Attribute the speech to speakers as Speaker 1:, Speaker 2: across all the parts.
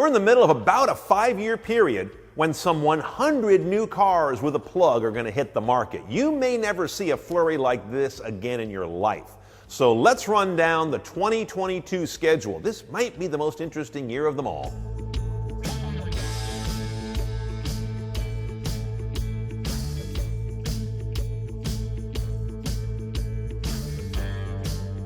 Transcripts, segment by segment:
Speaker 1: We're in the middle of about a 5-year period when some 100 new cars with a plug are going to hit the market. You may never see a flurry like this again in your life. So let's run down the 2022 schedule. This might be the most interesting year of them all.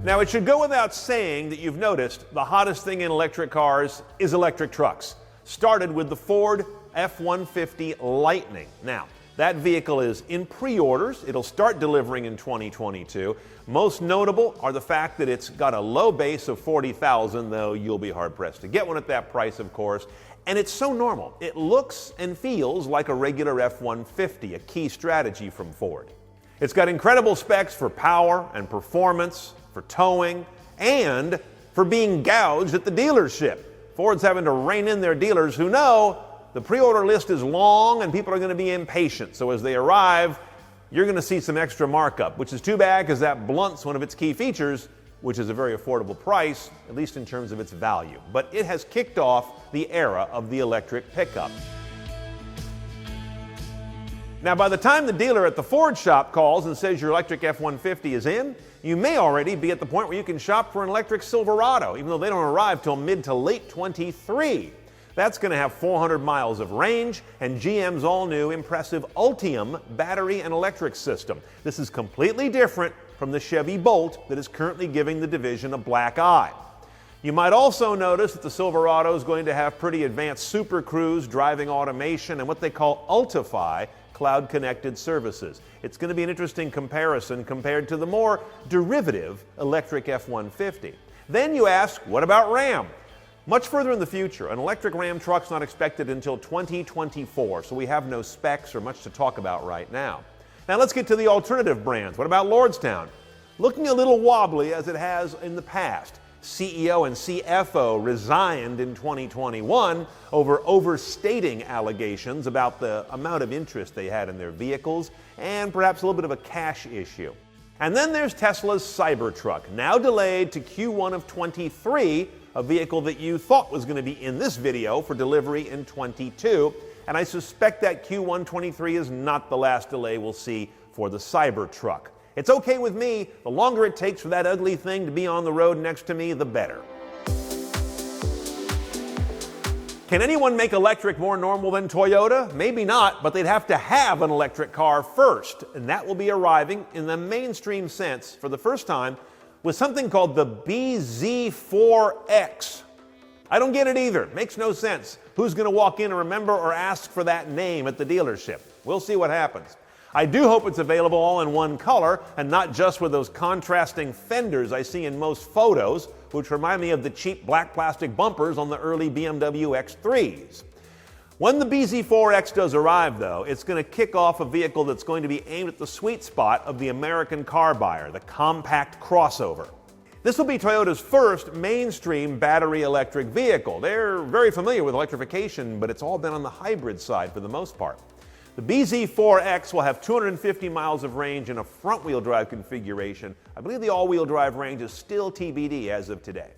Speaker 1: Now, it should go without saying that you've noticed the hottest thing in electric cars is electric trucks. Started with the Ford F-150 Lightning. Now, that vehicle is in pre-orders. It'll start delivering in 2022. Most notable are the fact that it's got a low base of $40,000, though you'll be hard-pressed to get one at that price, of course. And it's so normal. It looks and feels like a regular F-150, a key strategy from Ford. It's got incredible specs for power and performance, for towing, and for being gouged at the dealership. Ford's having to rein in their dealers who know the pre-order list is long and people are going to be impatient. So as they arrive, you're going to see some extra markup, which is too bad because that blunts one of its key features, which is a very affordable price, at least in terms of its value. But it has kicked off the era of the electric pickup. Now, by the time the dealer at the Ford shop calls and says your electric F-150 is in, you may already be at the point where you can shop for an electric Silverado, even though they don't arrive till mid to late 23. That's going to have 400 miles of range and GM's all-new impressive Ultium battery and electric system. This is completely different from the Chevy Bolt that is currently giving the division a black eye. You might also notice that the Silverado is going to have pretty advanced Super Cruise driving automation and what they call Ultify cloud-connected services. It's going to be an interesting comparison compared to the more derivative electric F-150. Then you ask, what about Ram? Much further in the future, an electric Ram truck's not expected until 2024, so we have no specs or much to talk about right now. Now let's get to the alternative brands. What about Lordstown? Looking a little wobbly as it has in the past. CEO and CFO resigned in 2021 over overstating allegations about the amount of interest they had in their vehicles and perhaps a little bit of a cash issue. And then there's Tesla's Cybertruck, now delayed to Q1 of 23, a vehicle that you thought was going to be in this video for delivery in 22. And I suspect that Q1 23 is not the last delay we'll see for the Cybertruck. It's okay with me. The longer it takes for that ugly thing to be on the road next to me, the better. Can anyone make electric more normal than Toyota? Maybe not, but they'd have to have an electric car first, and that will be arriving in the mainstream sense for the first time with something called the BZ4X. I don't get it either. Makes no sense. Who's going to walk in and remember or ask for that name at the dealership? We'll see what happens. I do hope it's available all in one color and not just with those contrasting fenders I see in most photos, which remind me of the cheap black plastic bumpers on the early BMW X3s. When the BZ4X does arrive, though, it's going to kick off a vehicle that's going to be aimed at the sweet spot of the American car buyer, the compact crossover. This will be Toyota's first mainstream battery electric vehicle. They're very familiar with electrification, but it's all been on the hybrid side for the most part. The BZ4X will have 250 miles of range in a front-wheel drive configuration. I believe the all-wheel drive range is still TBD as of today.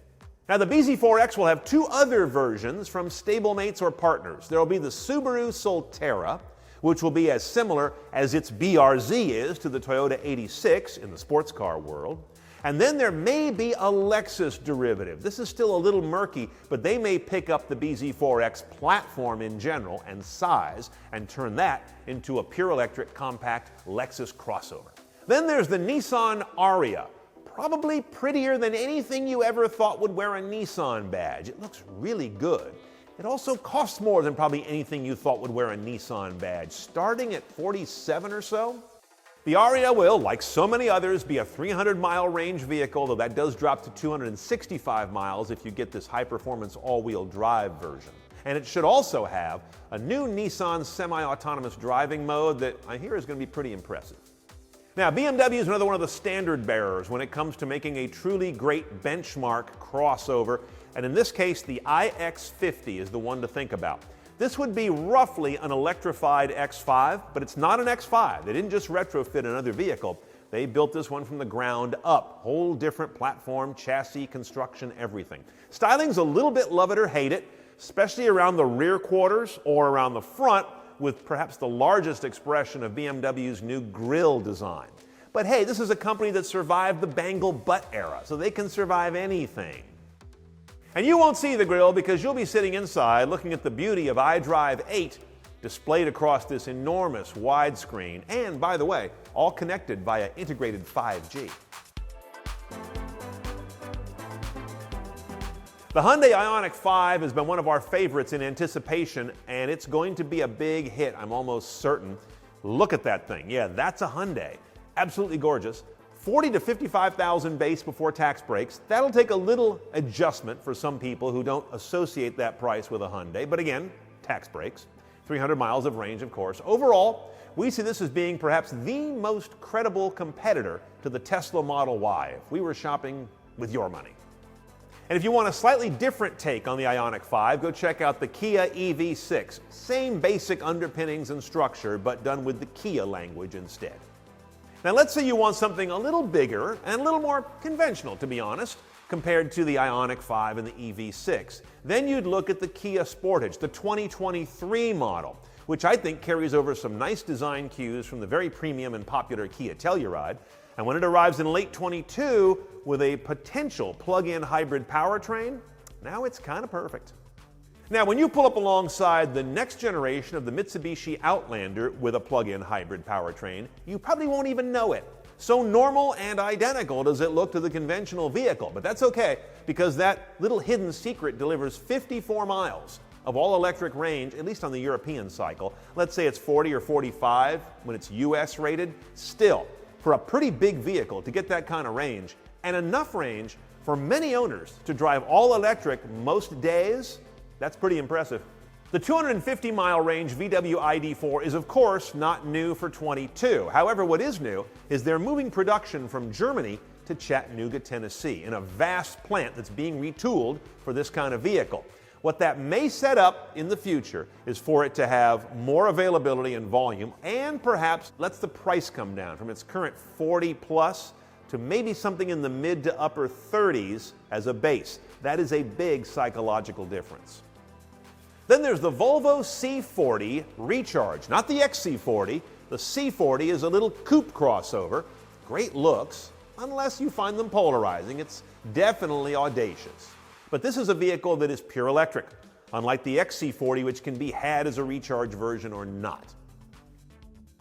Speaker 1: Now, the BZ4X will have two other versions from stablemates or partners. There will be the Subaru Solterra, which will be as similar as its BRZ is to the Toyota 86 in the sports car world. And then there may be a Lexus derivative. This is still a little murky, but they may pick up the BZ4X platform in general and size and turn that into a pure electric compact Lexus crossover. Then there's the Nissan ARIYA. Probably prettier than anything you ever thought would wear a Nissan badge. It looks really good. It also costs more than probably anything you thought would wear a Nissan badge, starting at $47 or so. The ARIYA will, like so many others, be a 300-mile range vehicle, though that does drop to 265 miles if you get this high-performance all-wheel drive version. And it should also have a new Nissan semi-autonomous driving mode that I hear is going to be pretty impressive. Now, BMW is another one of the standard bearers when it comes to making a truly great benchmark crossover, and in this case, the iX50 is the one to think about. This would be roughly an electrified X5, but it's not an X5. They didn't just retrofit another vehicle. They built this one from the ground up. Whole different platform, chassis, construction, everything. Styling's a little bit love it or hate it, especially around the rear quarters or around the front, with perhaps the largest expression of BMW's new grille design. But hey, this is a company that survived the bangle butt era, so they can survive anything. And you won't see the grille because you'll be sitting inside looking at the beauty of iDrive 8 displayed across this enormous widescreen, and by the way, all connected via integrated 5G. The Hyundai Ioniq5 has been one of our favorites in anticipation, and it's going to be a big hit, I'm almost certain. Look at that thing. Yeah, that's a Hyundai. Absolutely gorgeous. 40 to 55,000 base before tax breaks. That'll take a little adjustment for some people who don't associate that price with a Hyundai, but again, tax breaks. 300 miles of range, of course. Overall, we see this as being perhaps the most credible competitor to the Tesla Model Y if we were shopping with your money. And if you want a slightly different take on the Ioniq5, go check out the Kia EV6. Same basic underpinnings and structure, but done with the Kia language instead. Now let's say you want something a little bigger and a little more conventional, to be honest, compared to the Ioniq5 and the EV6. Then you'd look at the Kia Sportage, the 2023 model, which I think carries over some nice design cues from the very premium and popular Kia Telluride. And when it arrives in late 22 with a potential plug-in hybrid powertrain, now it's kind of perfect. Now, when you pull up alongside the next generation of the Mitsubishi Outlander with a plug-in hybrid powertrain, you probably won't even know it. So normal and identical does it look to the conventional vehicle, but that's okay because that little hidden secret delivers 54 miles of all-electric range, at least on the European cycle. Let's say it's 40 or 45 when it's US rated. Still, for a pretty big vehicle to get that kind of range, and enough range for many owners to drive all-electric most days, that's pretty impressive. The 250-mile range VW ID.4 is of course not new for 22. However, what is new is they're moving production from Germany to Chattanooga, Tennessee, in a vast plant that's being retooled for this kind of vehicle. What that may set up in the future is for it to have more availability and volume, and perhaps lets the price come down from its current 40 plus to maybe something in the mid to upper 30s as a base. That is a big psychological difference. Then there's the Volvo C40 Recharge, not the XC40. The C40 is a little coupe crossover. Great looks, unless you find them polarizing. It's definitely audacious. But this is a vehicle that is pure electric, unlike the XC40, which can be had as a Recharge version or not.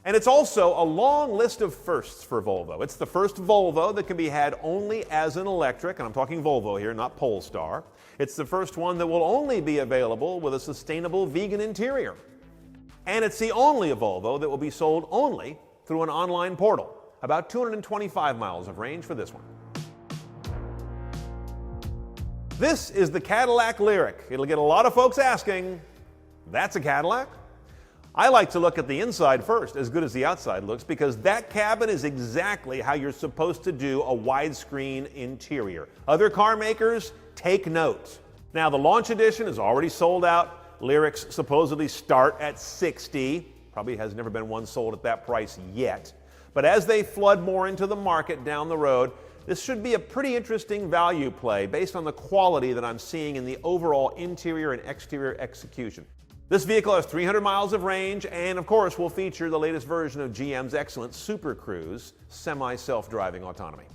Speaker 1: And it's also a long list of firsts for Volvo. It's the first Volvo that can be had only as an electric, and I'm talking Volvo here, not Polestar. It's the first one that will only be available with a sustainable vegan interior. And it's the only Volvo that will be sold only through an online portal. About 225 miles of range for this one. This is the Cadillac LYRIQ. It'll get a lot of folks asking, that's a Cadillac? I like to look at the inside first, as good as the outside looks, because that cabin is exactly how you're supposed to do a widescreen interior. Other car makers, take note. Now, the launch edition is already sold out. LYRIQs supposedly start at $60. Probably has never been one sold at that price yet. But as they flood more into the market down the road, this should be a pretty interesting value play based on the quality that I'm seeing in the overall interior and exterior execution. This vehicle has 300 miles of range and, of course, will feature the latest version of GM's excellent Super Cruise semi-self-driving autonomy.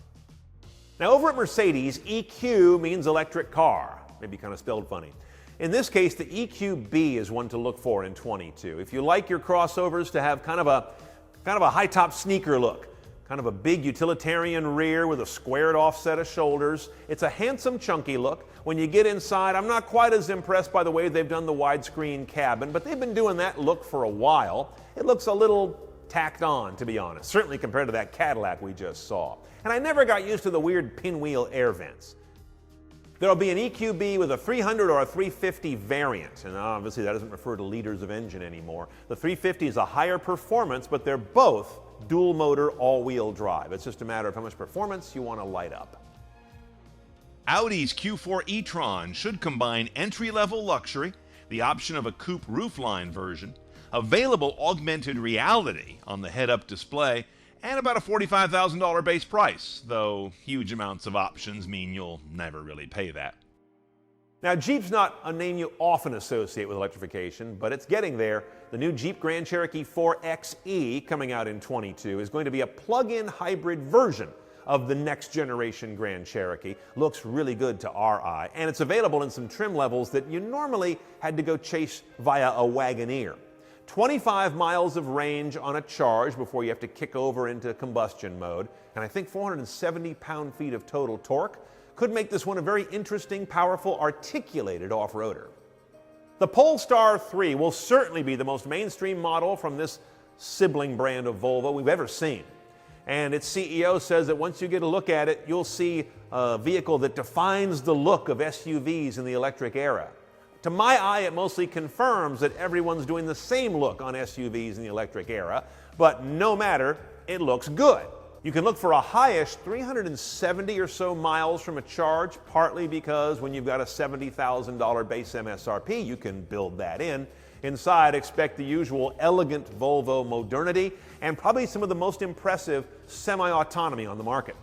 Speaker 1: Now, over at Mercedes, EQ means electric car, maybe kind of spelled funny. In this case, the EQB is one to look for in 22. If you like your crossovers to have kind of a high-top sneaker look, kind of a big utilitarian rear with a squared off set of shoulders. It's a handsome, chunky look. When you get inside, I'm not quite as impressed by the way they've done the widescreen cabin, but they've been doing that look for a while. It looks a little tacked on, to be honest, certainly compared to that Cadillac we just saw. And I never got used to the weird pinwheel air vents. There'll be an EQB with a 300 or a 350 variant, and obviously that doesn't refer to liters of engine anymore. The 350 is a higher performance, but they're both dual motor all-wheel drive. It's just a matter of how much performance you want to light up.
Speaker 2: Audi's Q4 e-tron should combine entry-level luxury, the option of a coupe roofline version, available augmented reality on the head-up display, and about a $45,000 base price, though huge amounts of options mean you'll never really pay that.
Speaker 1: Now, Jeep's not a name you often associate with electrification, but it's getting there. The new Jeep Grand Cherokee 4xe, coming out in 22, is going to be a plug-in hybrid version of the next generation Grand Cherokee. Looks really good to our eye, and it's available in some trim levels that you normally had to go chase via a Wagoneer. 25 miles of range on a charge before you have to kick over into combustion mode, and I think 470 pound-feet of total torque could make this one a very interesting, powerful, articulated off-roader. The Polestar 3 will certainly be the most mainstream model from this sibling brand of Volvo we've ever seen. And its CEO says that once you get a look at it, you'll see a vehicle that defines the look of SUVs in the electric era. To my eye, it mostly confirms that everyone's doing the same look on SUVs in the electric era, but no matter, it looks good. You can look for a highish 370 or so miles from a charge, partly because when you've got a $70,000 base MSRP, you can build that in. Inside, expect the usual elegant Volvo modernity and probably some of the most impressive semi-autonomy on the market.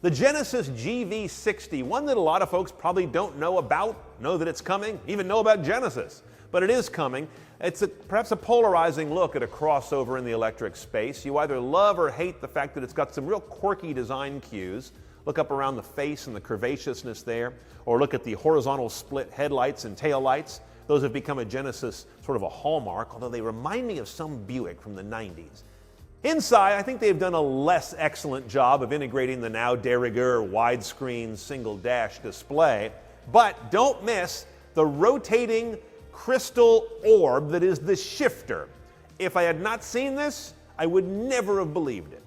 Speaker 1: The Genesis GV60, one that a lot of folks probably don't know about, know that it's coming, even know about Genesis, but it is coming. It's perhaps a polarizing look at a crossover in the electric space. You either love or hate the fact that it's got some real quirky design cues. Look up around the face and the curvaceousness there, or look at the horizontal split headlights and taillights. Those have become a Genesis sort of a hallmark, although they remind me of some Buick from the 90s. Inside, I think they've done a less excellent job of integrating the now de rigueur widescreen single dash display, but don't miss the rotating crystal orb that is the shifter. If I had not seen this, I would never have believed it.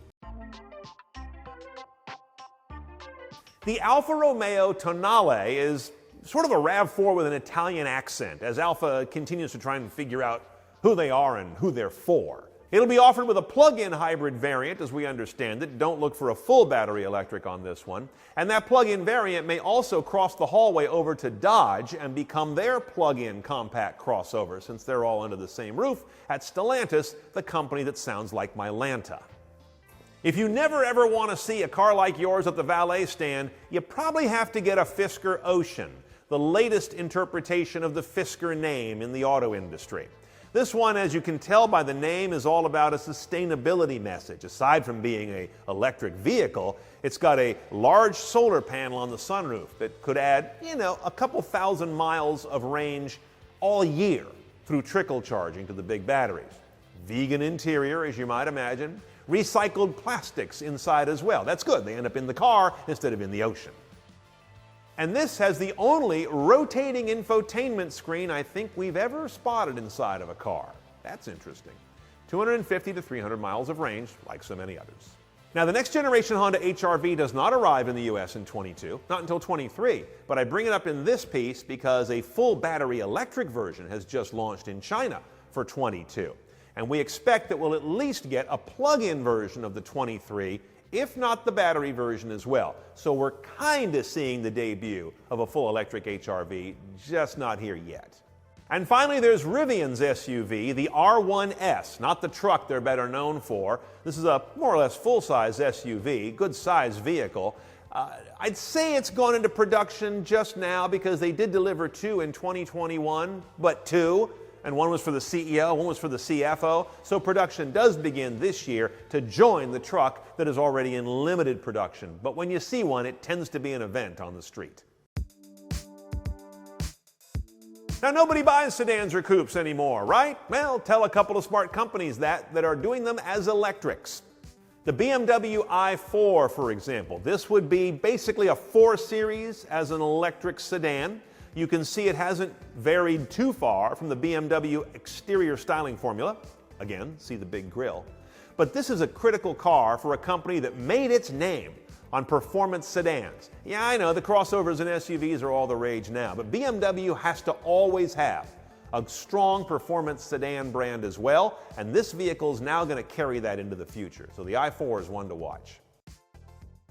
Speaker 1: The Alfa Romeo Tonale is sort of a RAV4 with an Italian accent, as Alfa continues to try and figure out who they are and who they're for. It'll be offered with a plug-in hybrid variant, as we understand it. Don't look for a full battery electric on this one. And that plug-in variant may also cross the hallway over to Dodge and become their plug-in compact crossover, since they're all under the same roof at Stellantis, the company that sounds like Mylanta. If you never ever want to see a car like yours at the valet stand, you probably have to get a Fisker Ocean, the latest interpretation of the Fisker name in the auto industry. This one, as you can tell by the name, is all about a sustainability message. Aside from being an electric vehicle, it's got a large solar panel on the sunroof that could add, a couple thousand miles of range all year through trickle charging to the big batteries. Vegan interior, as you might imagine. Recycled plastics inside as well. That's good. They end up in the car instead of in the ocean. And this has the only rotating infotainment screen I think we've ever spotted inside of a car. That's interesting. 250 to 300 miles of range, like so many others. Now, the next generation Honda HR-V does not arrive in the US in 22, not until 23, but I bring it up in this piece because a full battery electric version has just launched in China for 22. And we expect that we'll at least get a plug-in version of the 23, if not the battery version as well. So we're kind of seeing the debut of a full electric HR-V, just not here yet. And finally, there's Rivian's SUV, the R1S, not the truck they're better known for. This is a more or less full-size SUV, good-size vehicle. I'd say it's gone into production just now because they did deliver 2 in 2021, but 2. And one was for the CEO, one was for the CFO. So production does begin this year to join the truck that is already in limited production. But when you see one, it tends to be an event on the street. Now, nobody buys sedans or coupes anymore, right? Well, tell a couple of smart companies that are doing them as electrics. The BMW i4, for example. This would be basically a 4 Series as an electric sedan. You can see it hasn't varied too far from the BMW exterior styling formula. Again, see the big grille. But this is a critical car for a company that made its name on performance sedans. Yeah, I know the crossovers and SUVs are all the rage now, but BMW has to always have a strong performance sedan brand as well, and this vehicle is now going to carry that into the future. So the i4 is one to watch.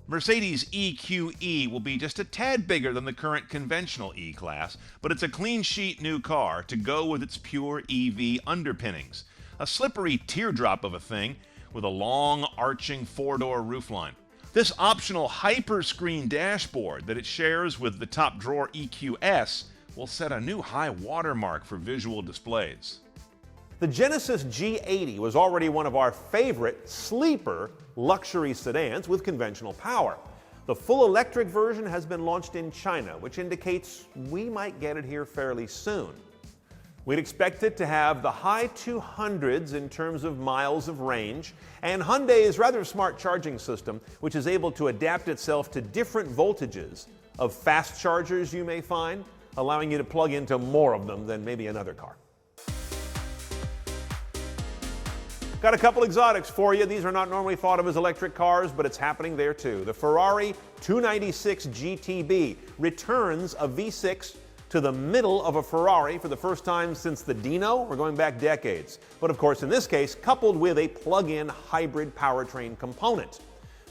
Speaker 2: Mercedes EQE will be just a tad bigger than the current conventional E-Class, but it's a clean sheet new car to go with its pure EV underpinnings. A slippery teardrop of a thing with a long arching 4-door roofline. This optional hyper-screen dashboard that it shares with the top drawer EQS will set a new high watermark for visual displays.
Speaker 1: The Genesis G80 was already one of our favorite sleeper luxury sedans with conventional power. The full electric version has been launched in China, which indicates we might get it here fairly soon. We'd expect it to have the high 200s in terms of miles of range, and Hyundai's rather smart charging system, which is able to adapt itself to different voltages of fast chargers you may find, allowing you to plug into more of them than maybe another car. Got a couple exotics for you. These are not normally thought of as electric cars, but it's happening there too. The Ferrari 296 GTB returns a V6 to the middle of a Ferrari for the first time since the Dino. We're going back decades. But of course, in this case, coupled with a plug-in hybrid powertrain component.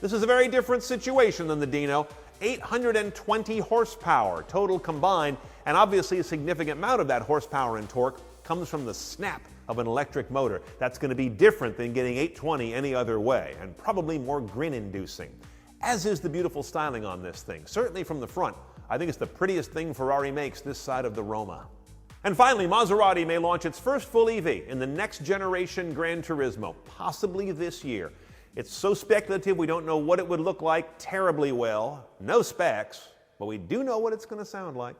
Speaker 1: This is a very different situation than the Dino. 820 horsepower total combined, and obviously a significant amount of that horsepower and torque comes from the snap of an electric motor. That's going to be different than getting 820 any other way, and probably more grin-inducing. As is the beautiful styling on this thing. Certainly from the front, I think it's the prettiest thing Ferrari makes this side of the Roma. And finally, Maserati may launch its first full EV in the next generation Gran Turismo, possibly this year. It's so speculative we don't know what it would look like terribly well. No specs, but we do know what it's going to sound like.